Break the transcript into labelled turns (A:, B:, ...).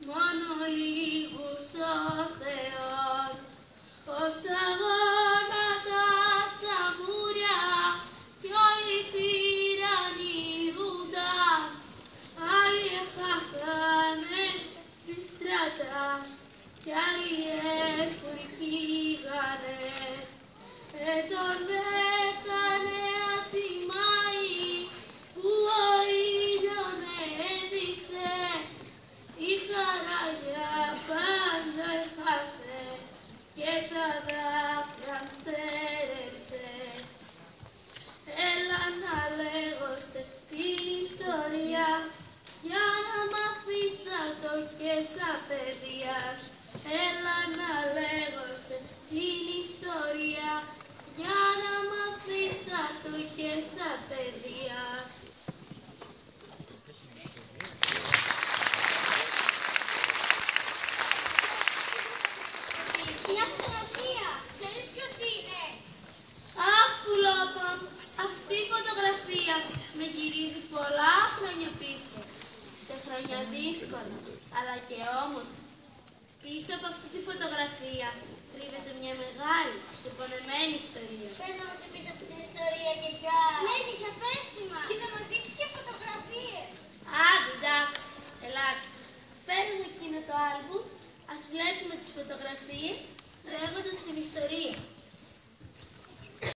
A: μόνο λίγους ο Θεός, ως αγώνα τα τσαμούρια κι όλοι τυραννοί Ιούδα, άλλοι έχαθανε στη στράτα κι άλλοι έχουν φύγανε. Τον έκανε αθυμάει που ο ήλιον έδισε, η χαρά για πάντα έχαθε και τα δάκρυα στέρεψε. Έλα να λέγω σε την ιστορία για να μάθεις το και σαν παιδείας. Έλα να λέγω σε την ιστορία για να μάθεις το και σαν παιδείας.
B: Μια φωτογραφία, ξέρεις ποιος είναι?
A: Αχ, πουλόπα, αυτή η φωτογραφία με γυρίζει πολλά χρόνια πίσω. Σε χρόνια δύσκολα, αλλά και όμορφα. Πίσω από αυτή τη φωτογραφία κρύβεται μια μεγάλη και πονεμένη ιστορία.
B: Πες να μας την πεις αυτή την ιστορία, γιαγιά. Ναι, γιαγιά, πες τη μας. Και να μας δείξεις και φωτογραφίες.
A: Άντε, εντάξει, ελάτε. Φέρνουμε εκείνο το άλμπουμ, ας βλέπουμε τις φωτογραφίες